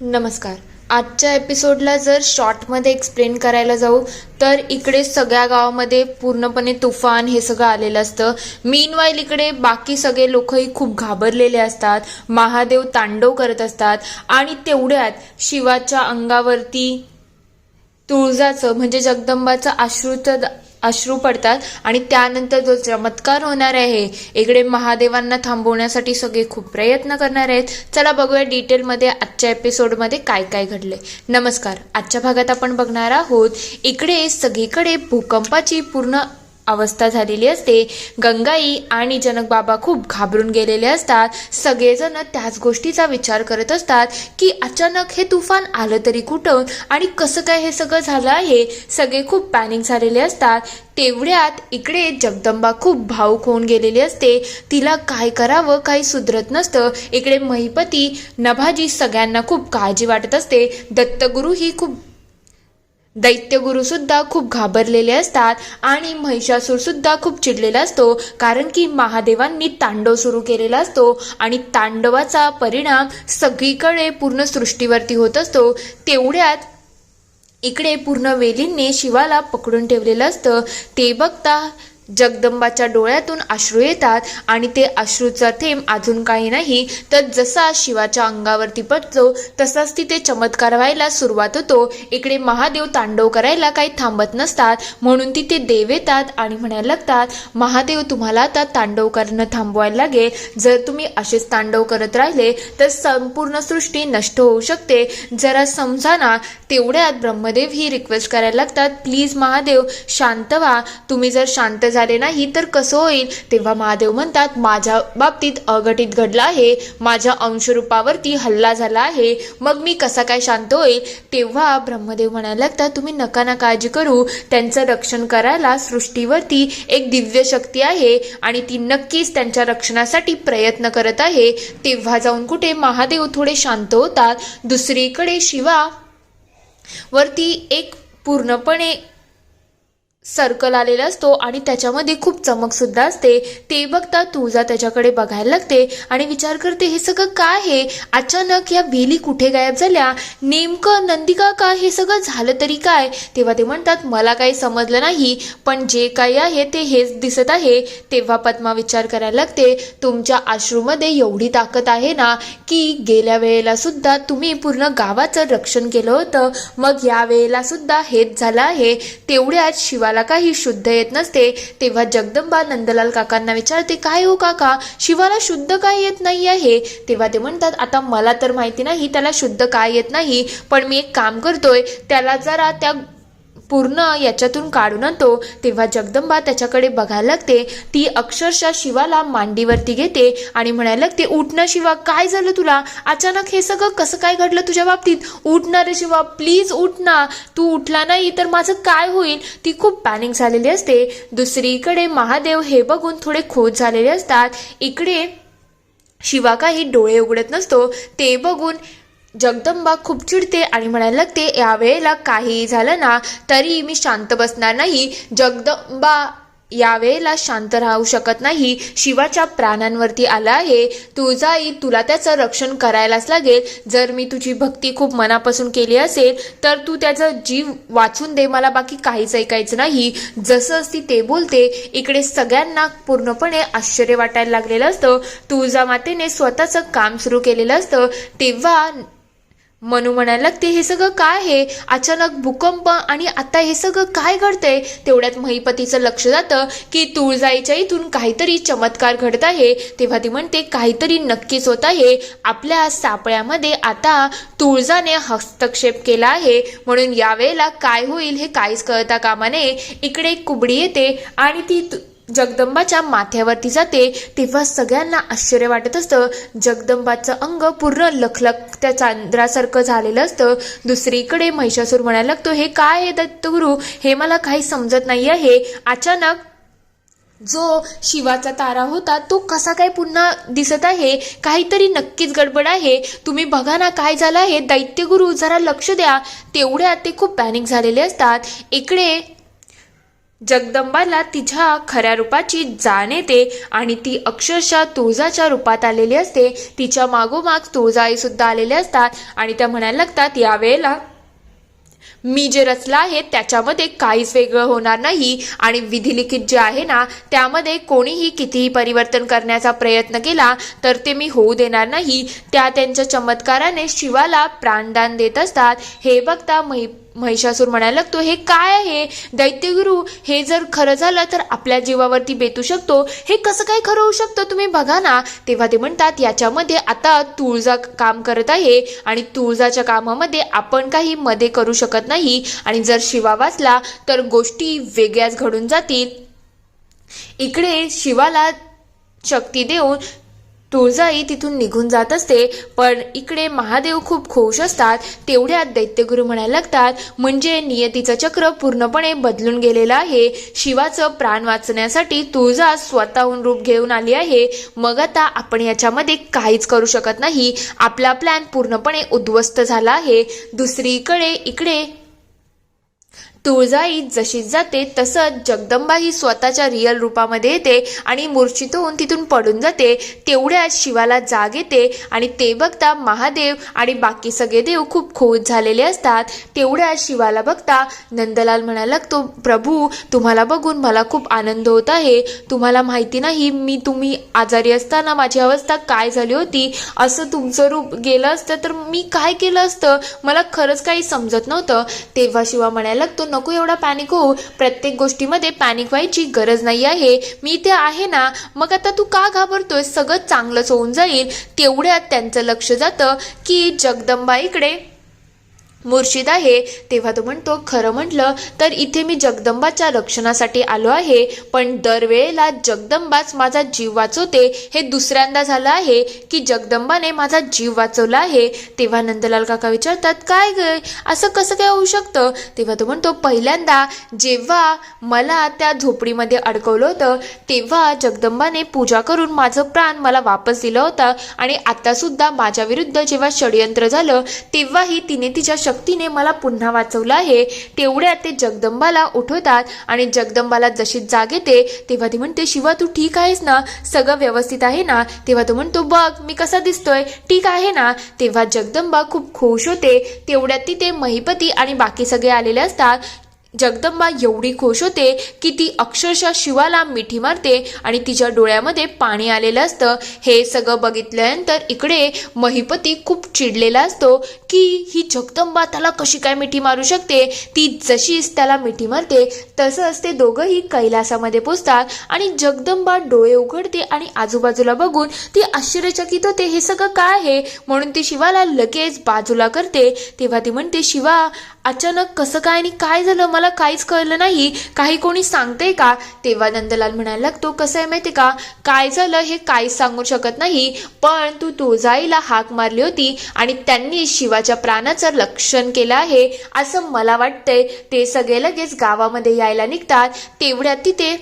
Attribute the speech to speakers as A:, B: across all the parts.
A: नमस्कार. आजच्या एपिसोडला जर शॉर्टमध्ये एक्सप्लेन करायला जाऊ तर इकडे सगळ्या गावामध्ये पूर्णपणे तुफान हे सगळं आलेलं असतं. मीनवाईल इकडे बाकी सगळे लोकही खूप घाबरलेले असतात. महादेव तांडव करत असतात आणि तेवढ्यात शिवाच्या अंगावरती तुळजाचं म्हणजे जगदंबाचं अश्रू पडतात आणि त्यानंतर जो चमत्कार होणार आहे इकडे महादेवांना थांबवण्यासाठी सगळे खूप प्रयत्न करणार आहेत. चला बघूया डिटेलमध्ये आजच्या एपिसोडमध्ये काय काय घडले. नमस्कार. आजच्या भागात आपण बघणार आहोत इकडे सगळीकडे भूकंपाची पूर्ण अवस्था झालेली असते. गंगाई आणि जनक बाबा खूप घाबरून गेलेले असतात. सगळेजण त्याच गोष्टीचा विचार करत असतात की अचानक हे तुफान आलं तरी कुठं आणि कसं काय हे सगळं झालं आहे. सगळे खूप पॅनिक झालेले असतात. तेवढ्यात इकडे जगदंबा खूप भावुक होऊन गेलेली असते. तिला काय करावं काही सुधरत नसतं. इकडे महिपती नभाजी सगळ्यांना खूप काळजी वाटत असते. दैत्यगुरु सुद्धा खूप घाबरलेले असतात आणि महिषासूर सुद्धा खूप चिडलेला असतो कारण की महादेवांनी तांडव सुरू केलेला असतो आणि तांडवाचा परिणाम सगळीकडे पूर्ण सृष्टीवरती होत असतो. तेवढ्यात इकडे पूर्ण वेलींनी शिवाला पकडून ठेवलेलं असतं. ते बघता जगदंबाच्या डोळ्यातून अश्रू येतात आणि ते अश्रूचा थेंब अजून काही नाही तर जसा शिवाच्या अंगावरती पडतो तसाच तिथे चमत्कार व्हायला सुरुवात होतो. इकडे महादेव तांडव करायला काही थांबत नसतात म्हणून तिथे देव येतात आणि म्हणायला लागतात, महादेव तुम्हाला आता तांडव करणं थांबवायला लागेल. जर तुम्ही असेच तांडव करत राहिले तर संपूर्ण सृष्टी नष्ट होऊ शकते. जरा समजा ना. तेवढ्यात ब्रह्मदेव ही रिक्वेस्ट करायला लागतात, प्लीज महादेव शांत व्हा. तुम्ही जर शांत झाले नाही तर कसं होईल. तेव्हा महादेव म्हणतात, माझ्या बाबतीत अघटित घडलं आहे. माझ्या अंशरूपावरती हल्ला झाला आहे. मग मी कसा काय शांत होईल. तेव्हा ब्रह्मदेव म्हणायला लागतात, तुम्ही नका ना काळजी करू. त्यांचं रक्षण करायला सृष्टीवरती एक दिव्य शक्ती आहे आणि ती नक्कीच त्यांच्या रक्षणासाठी प्रयत्न करत आहे. तेव्हा जाऊन कुठे महादेव थोडे शांत होतात. दुसरीकडे शिवा वरती एक पूर्णपणे सर्कल आलेला असतो आणि त्याच्यामध्ये खूप चमक सुद्धा असते. ते बघता तुळजा त्याच्याकडे बघायला लागते आणि विचार करते, हे सगळं काय आहे. अचानक या वेली कुठे गायब झाल्या. नेमकं नंदिका का हे सगळं झालं तरी काय. तेव्हा ते म्हणतात, मला काही समजलं नाही पण जे काही आहे ते हेच दिसत आहे. तेव्हा पद्मा विचार करायला लागते, तुमच्या अश्रूमध्ये एवढी ताकद आहे ना की गेल्या वेळेला सुद्धा तुम्ही पूर्ण गावाचं रक्षण केलं होतं. मग या वेळेला सुद्धा हेच झालं आहे. तेवढ्यात शिवा काही शुद्ध येत नसते. तेव्हा जगदंबा नंदलाल काकांना विचारते, काय हो काका शिवाला शुद्ध काय येत नाही आहे. तेव्हा ते म्हणतात, आता मला तर माहिती नाही त्याला शुद्ध काय येत नाही पण मी एक काम करतोय, त्याला जरा त्या पूर्ण याच्यातून काढून आणतो. तेव्हा जगदंबा त्याच्याकडे बघायला लागते. ती अक्षरशः शिवाला मांडीवरती घेते आणि म्हणायला लागते, उठ ना शिवा, काय झालं तुला. अचानक हे सगळं कसं काय घडलं तुझ्या बाबतीत. उठ ना रे शिवा, प्लीज उठ ना. तू उठला नाही तर माझं काय होईल. ती खूप पॅनिक झालेली असते. दुसरीकडे महादेव हे बघून थोडे खुश झालेले असतात. इकडे शिवा काही डोळे उघडत नसतो. ते बघून जगदंबा खूप चिडते आणि म्हणायला लागते, यावेळेला काहीही झालं ना तरी मी शांत बसणार नाही. जगदंबा यावेळेला शांत राहू शकत नाही. शिवाच्या प्राणांवरती आला आहे. तुळजाई तुला त्याचं रक्षण करायलाच लागेल. जर मी तुझी भक्ती खूप मनापासून केली असेल तर तू त्याचा जीव वाचून दे, मला बाकी काहीच ऐकायचं नाही. जसं ती ते बोलते इकडे सगळ्यांना पूर्णपणे आश्चर्य वाटायला लागलेलं असतं. तुळजामातेने स्वतःचं काम सुरू केलेलं असतं. तेव्हा मनू म्हणायला लागते, हे सगळं काय आहे. अचानक भूकंप आणि आता हे सगळं काय घडतंय. तेवढ्यात महिपतीचं लक्ष जातं की तुळजाईच्या इथून काहीतरी चमत्कार घडत आहे. तेव्हा ती म्हणते, काहीतरी नक्कीच होत आहे. आपल्या सापळ्यामध्ये आता तुळजाने हस्तक्षेप केला आहे म्हणून यावेळेला काय होईल हे काहीच कळता कामा नये. इकडे एक कुबडी येते आणि ती जगदंबाच्या माथ्यावरती जाते. तेव्हा सगळ्यांना आश्चर्य वाटत असतं. जगदंबाचं अंग पूर्ण लखलख त्या चांद्रासारखं झालेलं असतं. दुसरीकडे महिषासूर म्हणायला लागतो, हे काय आहे दत्तगुरु, हे मला काही समजत नाही आहे. अचानक जो शिवाचा तारा होता तो कसा काय पुन्हा दिसत आहे. काहीतरी नक्कीच गडबड आहे. तुम्ही बघा ना काय झालं आहे. दैत्यगुरु जरा लक्ष द्या. तेवढ्यात ते खूप पॅनिक झालेले असतात. इकडे जगदंबाला तिच्या खऱ्या रूपाची जाण येते आणि ती अक्षरशः तुळजाच्या रूपात आलेली असते. तिच्या मागोमाग तुळजाई सुद्धा आलेल्या असतात आणि त्या म्हणायला लागतात, यावेळेला मी जे रचलं आहे त्याच्यामध्ये काहीच वेगळं होणार नाही आणि विधिलिखित जे आहे ना त्यामध्ये कोणीही कितीही परिवर्तन करण्याचा प्रयत्न केला तर ते मी होऊ देणार नाही. त्या त्यांच्या चमत्काराने शिवाला प्राणदान देत असतात. हे बघता महिषासूर म्हणायला लागतो, हे काय आहे दैत्यगुरु, हे जर खरं झालं तर आपल्या जीवावरती बेतू शकतो, हे कसं काय खरं होऊ शकतं, तुम्ही बघा ना. तेव्हा ते म्हणतात, याच्यामध्ये आता तुळजा काम करत आहे आणि तुळजाच्या कामामध्ये आपण काही मध्ये करू शकत नाही आणि जर शिवा वाचला तर गोष्टी वेगळ्याच घडून जातील. इकडे शिवाला शक्ती देऊन तुळजाई तिथून निघून जात असते, पण इकडे महादेव खूप खुश असतात. तेवढ्यात दैत्यगुरु म्हणायला लागतात, म्हणजे नियतीचं चक्र पूर्णपणे बदलून गेलेलं आहे. शिवाचं प्राण वाचण्यासाठी तुळजा स्वतःहून रूप घेऊन आली आहे. मग आता आपण याच्यामध्ये काहीच करू शकत नाही. आपला प्लॅन पूर्णपणे उद्ध्वस्त झाला आहे. दुसरीकडे इकडे तुळजाई जशी जाते तसंच जगदंबा ही स्वतःच्या रिअल रूपामध्ये येते आणि मूर्छित होऊन तिथून पडून जाते. तेवढ्यात शिवाला जाग येते आणि ते बघता महादेव आणि बाकी सगळे देव खूप खुश झालेले असतात. तेवढ्यात शिवाला बघता नंदलाल म्हणायला लागतो, प्रभू तुम्हाला बघून मला खूप आनंद होत आहे. तुम्हाला माहिती नाही तुम्ही आजारी असताना माझी अवस्था काय झाली होती. असं तुमचं रूप गेलं असतं तर मी काय केलं असतं, मला खरंच काही समजत नव्हतं. तेव्हा शिवा म्हणायला लागतो, नको एवढा पॅनिक होऊ, प्रत्येक गोष्टीमध्ये पॅनिक व्हायची गरज नाही आहे. मी इथे आहे ना, मग आता तू का घाबरतोय, सगळं चांगलंच होऊन जाईल. तेवढ्यात त्यांचं लक्ष जातं की जगदंबा इकडे मूर्छित आहे. तेव्हा तो म्हणतो, खरं म्हटलं तर इथे मी जगदंबाच्या रक्षणासाठी आलो आहे, पण दरवेळेला जगदंबाच माझा जीव वाचवते. हे दुसऱ्यांदा झालं आहे की जगदंबाने माझा जीव वाचवला आहे. तेव्हा नंदलाल काका विचारतात, काय ग असं कसं काय होऊ शकतं. तेव्हा तो म्हणतो, पहिल्यांदा जेव्हा मला त्या झोपडीमध्ये अडकवलं होतं तेव्हा जगदंबाने पूजा करून माझं प्राण मला वापस दिलं होतं आणि आता सुद्धा माझ्या विरुद्ध जेव्हा षडयंत्र झालं तेव्हाही तिने तिच्या शक्तीने मला पुन्हा वाचवलं आहे. तेवढ्यात ते जगदंबाला उठवतात आणि जगदंबाला जशी जाग येते तेव्हा ती म्हणते, शिवा तू ठीक आहेस ना, सगळं व्यवस्थित आहे ना. तेव्हा तो म्हणतो, बघ मी कसा दिसतोय, ठीक आहे ना. तेव्हा जगदंबा खूप खुश होते. तेवढ्यात तिथे महिपती आणि बाकी सगळे आलेले असतात. जगदंबा एवढी खुश होते की ती अक्षरशः शिवाला मिठी मारते आणि तिच्या डोळ्यामध्ये पाणी आलेलं असतं. हे सगळं बघितल्यानंतर इकडे महिपती खूप चिडलेला असतो की ही जगदंबा त्याला कशी काय मिठी मारू शकते. ती जशीच त्याला मिठी मारते तसंच ते दोघंही कैलासामध्ये पोचतात आणि जगदंबा डोळे उघडते आणि आजूबाजूला बघून ती आश्चर्यचकित होते, हे सगळं काय आहे. म्हणून ती शिवाला लगेच बाजूला करते. तेव्हा ती म्हणते, शिवा अचानक कसं काय आणि काय झालं, मला काहीच कळलं नाही, काही कोणी सांगते का. तेव्हा नंदलाल म्हणायला लागतो, कसं आहे माहिती का, काय झालं हे काहीच सांगू शकत नाही, पण तू तुळजाईला हाक मारली होती आणि त्यांनी शिवाच्या प्राणाचं रक्षण केलं आहे असं मला वाटतंय. ते सगळे लगेच गावामध्ये यायला निघतात. तेवढ्यात तिथे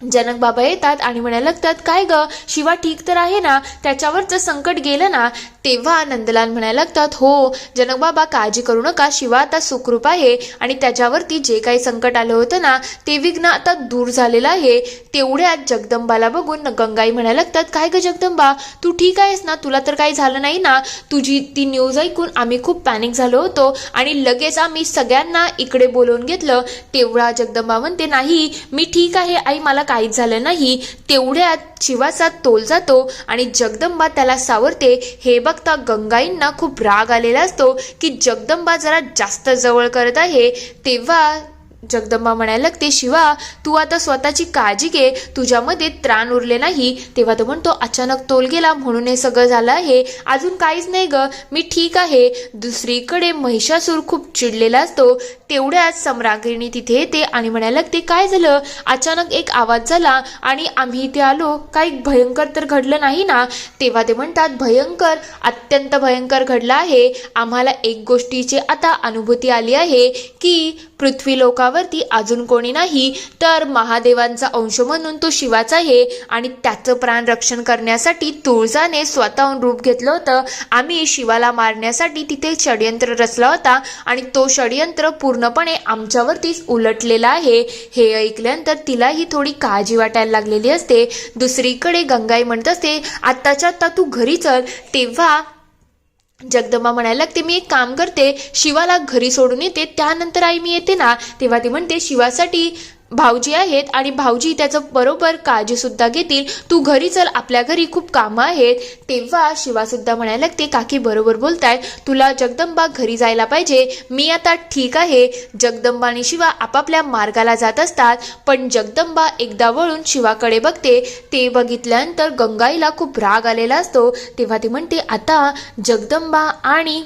A: जनक बाबा येतात आणि म्हणायला लागतात, काय ग शिवा ठीक तर आहे ना, त्याच्यावरचं संकट गेलं ना. तेव्हा नंदलाल म्हणायला लागतात, हो जनक बाबा काळजी करू नका, शिवा आता सुखरूप आहे आणि त्याच्यावरती जे काही संकट आलं होतं ना ते विघ्न आता दूर झालेलं आहे. तेवढ्यात जगदंबाला बघून गंगाई म्हणायला लागतात, काय ग जगदंबा तू ठीक आहेस ना, तुला तर काही झालं नाही ना. तुझी ती न्यूज ऐकून आम्ही खूप पॅनिक झालो होतो आणि लगेच आम्ही सगळ्यांना इकडे बोलवून घेतलं. तेवढा जगदंबा म्हणते, नाही मी ठीक आहे आई, मला काहीच झालं नाही. तेवढ्यात शिवाचा तोल जातो आणि जगदंबा त्याला सावरते. हे बघता गंगाईंना खूप राग आलेला असतो की जगदंबा जरा जास्त जवळ करत आहे. तेव्हा जगदंबा म्हणायला लागते, शिवा तू आता स्वतःची काळजी घे, तुझ्यामध्ये त्राण उरले नाही. तेव्हा तो म्हणतो, अचानक तोल गेला म्हणून हे सगळं झालं आहे, अजून काहीच नाही ग, मी ठीक आहे. दुसरीकडे महिषासूर खूप चिडलेला असतो. तेवढ्यात सम्राज्ञी तिथे येते आणि म्हणायला लागते, काय झालं, अचानक एक आवाज झाला आणि आम्ही इथे आलो, काही भयंकर तर घडलं नाही ना. तेव्हा ते म्हणतात, भयंकर अत्यंत भयंकर घडलं आहे. आम्हाला एक गोष्टीची आता अनुभूती आली आहे की पृथ्वी लोका शिवावरती अजून कोणी नाही तर महादेवांचा अंश म्हणून तो शिवाच आहे आणि त्याचं प्राण रक्षण करण्यासाठी तुळजाने स्वतःहून रूप घेतलं होतं. आम्ही शिवाला मारण्यासाठी तिथे षडयंत्र रचला होता आणि तो षडयंत्र पूर्णपणे आमच्यावरतीच उलटलेला आहे. हे ऐकल्यानंतर तिलाही थोडी काळजी वाटायला लागलेली असते. दुसरीकडे गंगाई म्हणत असते, आत्ताच्या आत्ता तू घरी चल. तेव्हा जगदंबा म्हणायला लागते, मी एक काम करते, शिवाला घरी सोडून येते, त्यानंतर आई मी येते ना. तेव्हा ती म्हणते, शिवासाठी भाऊजी आहेत आणि भाऊजी त्याचं बरोबर काळजी सुद्धा घेतील, तू घरी चल, आपल्या घरी खूप कामं आहेत. तेव्हा शिवा सुद्धा म्हणायला लागते, काकी बरोबर बोलताय, तुला जगदंबा घरी जायला पाहिजे, मी आता ठीक आहे. जगदंबा आणि शिवा आपापल्या मार्गाला जात असतात, पण जगदंबा एकदा वळून शिवाकडे बघते. ते बघितल्यानंतर गंगाईला खूप राग आलेला असतो. तेव्हा ती म्हणते, आता जगदंबा आणि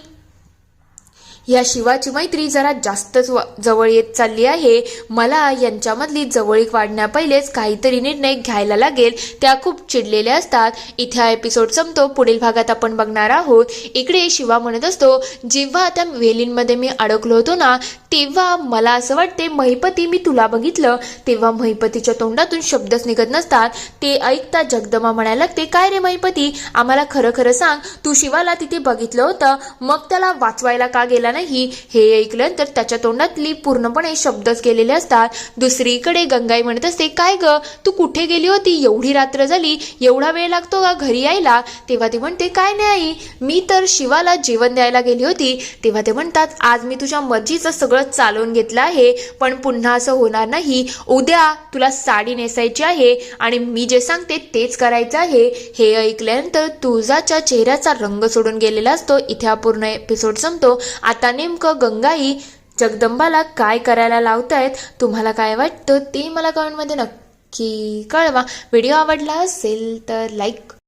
A: या शिवाची मैत्री जरा जास्तच जवळ येत चालली आहे. मला यांच्यामधली जवळीक वाढण्या पहिलेच काहीतरी निर्णय घ्यायला लागेल. त्या खूप चिडलेल्या असतात. इथे हा एपिसोड संपतो. पुढील भागात आपण बघणार आहोत. इकडे शिवा म्हणत असतो, जेव्हा त्या वेलींमध्ये मी अडकलो होतो ना, तेव्हा मला असं वाटते महिपती मी तुला बघितलं. तेव्हा महिपतीच्या तोंडातून शब्दच निघत नसतात. ते ऐकता जगदंबा म्हणायला लागते, काय रे महिपती, आम्हाला खरं खरं सांग, तू शिवाला तिथे बघितलं होतं, मग त्याला वाचवायला का गेला नाही? हे ऐकल्यानंतर त्याच्या तोंडातली पूर्णपणे शब्दच गेलेले असतात. दुसरीकडे गंगाई म्हणत असते, काय ग, तू कुठे गेली होती? एवढी रात्र झाली, एवढा वेळ लागतो का घरी यायला? तेव्हा ती म्हणते, काय नाही, मी तर शिवाला जेवण द्यायला गेली होती. तेव्हा ते म्हणतात, आज मी तुझ्या मर्जीचं सगळं चालवून घेतलं आहे, पण पुन्हा असं होणार नाही. उद्या तुला साडी नेसायची आहे आणि मी जे सांगते तेच करायचं आहे. हे ऐकल्यानंतर तुळजाच्या चेहऱ्याचा रंग सोडून गेलेला असतो. इथे हा पूर्ण एपिसोड संपतो. आता नेमकं गंगाई जगदंबाला काय करायला लावतायत, तुम्हाला काय वाटतं ते मला कमेंटमध्ये नक्की कळवा. व्हिडिओ आवडला असेल तर लाईक